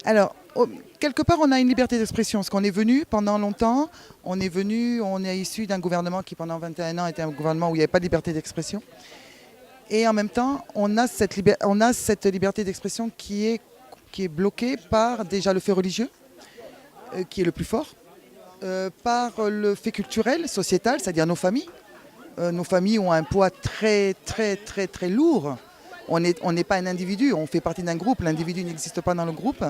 Alors, quelque part, on a une liberté d'expression. Parce qu'on est venu pendant longtemps, on est issu d'un gouvernement qui, pendant 21 ans, était un gouvernement où il n'y avait pas de liberté d'expression. Et en même temps, on a cette liberté d'expression qui est bloquée par déjà le fait religieux, qui est le plus fort, par le fait culturel, sociétal, c'est-à-dire nos familles. Nos familles ont un poids très, très, très, très lourd. On n'est pas un individu, on fait partie d'un groupe. L'individu n'existe pas dans le groupe.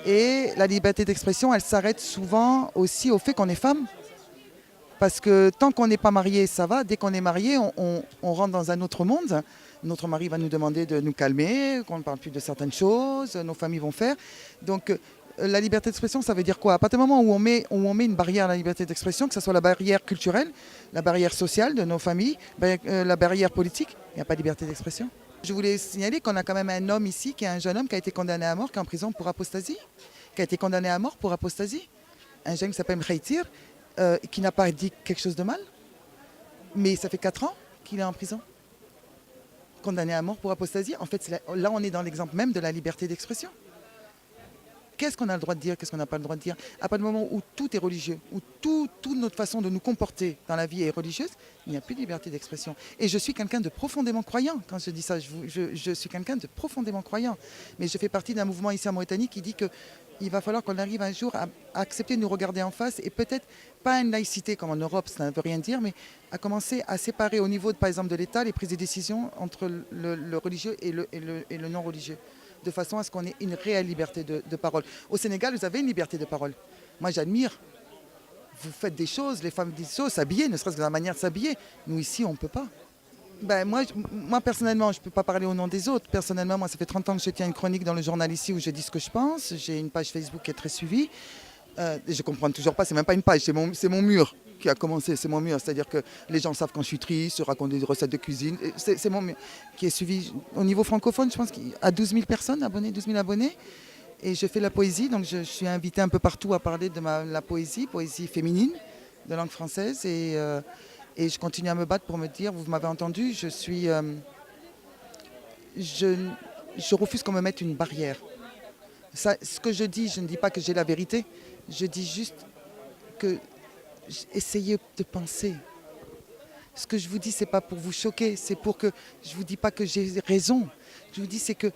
Et la liberté d'expression, elle s'arrête souvent aussi au fait qu'on est femme. Parce que tant qu'on n'est pas marié, ça va. Dès qu'on est marié, on rentre dans un autre monde. Notre mari va nous demander de nous calmer, qu'on ne parle plus de certaines choses, nos familles vont faire. Donc la liberté d'expression, ça veut dire quoi? À partir du moment où on met une barrière à la liberté d'expression, que ce soit la barrière culturelle, la barrière sociale de nos familles, la barrière politique, il n'y a pas de liberté d'expression. Je voulais signaler qu'on a quand même un homme ici, qui est un jeune homme qui a été condamné à mort, qui est en prison pour apostasie, qui a été condamné à mort pour apostasie. Un jeune qui s'appelle Mkhaitir, qui n'a pas dit quelque chose de mal, mais ça fait 4 ans qu'il est en prison. Condamné à mort pour apostasie. En fait, là, on est dans l'exemple même de la liberté d'expression. Qu'est-ce qu'on a le droit de dire, qu'est-ce qu'on n'a pas le droit de dire? À partir du moment où tout est religieux, où toute notre façon de nous comporter dans la vie est religieuse, il n'y a plus de liberté d'expression. Et je suis quelqu'un de profondément croyant quand je dis ça. Je suis quelqu'un de profondément croyant. Mais je fais partie d'un mouvement ici en Mauritanie qui dit qu'il va falloir qu'on arrive un jour à accepter de nous regarder en face et peut-être pas une laïcité comme en Europe, ça ne veut rien dire, mais à commencer à séparer au niveau, par exemple, de l'État les prises de décision entre le religieux et le non religieux, de façon à ce qu'on ait une réelle liberté de parole. Au Sénégal, vous avez une liberté de parole. Moi, j'admire. Vous faites des choses, les femmes disent des choses, s'habiller, ne serait-ce que la manière de s'habiller. Nous, ici, on ne peut pas. Moi, personnellement, je ne peux pas parler au nom des autres. Personnellement, moi, ça fait 30 ans que je tiens une chronique dans le journal ici où je dis ce que je pense. J'ai une page Facebook qui est très suivie. Je ne comprends toujours pas, c'est même pas une page, c'est mon mur qui a commencé, c'est mon mur. C'est-à-dire que les gens savent quand je suis triste, je raconte des recettes de cuisine. C'est mon mur qui est suivi au niveau francophone, je pense qu'il y a 12 000 personnes abonnées, 12 000 abonnés. Et je fais la poésie, donc je suis invitée un peu partout à parler de la poésie féminine, de langue française. Et je continue à me battre pour me dire, vous m'avez entendu, je refuse qu'on me mette une barrière. Ça, ce que je dis, je ne dis pas que j'ai la vérité, je dis juste que essayez de penser. Ce que je vous dis, ce n'est pas pour vous choquer, c'est pour que je ne vous dis pas que j'ai raison. Je vous dis, c'est que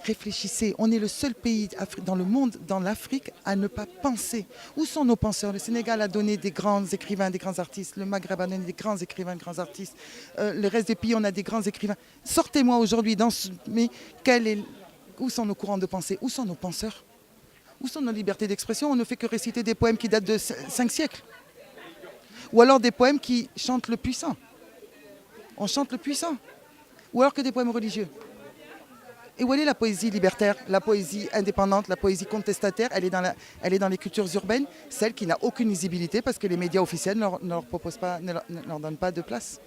réfléchissez. On est le seul pays dans le monde, dans l'Afrique, à ne pas penser. Où sont nos penseurs? Le Sénégal a donné des grands écrivains, des grands artistes. Le Maghreb a donné des grands écrivains, des grands artistes. Le reste des pays, on a des grands écrivains. Sortez-moi aujourd'hui, mais où sont nos courants de pensée? Où sont nos penseurs? Où sont nos libertés d'expression? On ne fait que réciter des poèmes qui datent de 5 siècles. Ou alors des poèmes qui chantent le puissant. On chante le puissant. Ou alors que des poèmes religieux. Et où est la poésie libertaire, la poésie indépendante, la poésie contestataire? Elle est dans les cultures urbaines, celle qui n'a aucune visibilité parce que les médias officiels ne leur donnent pas de place.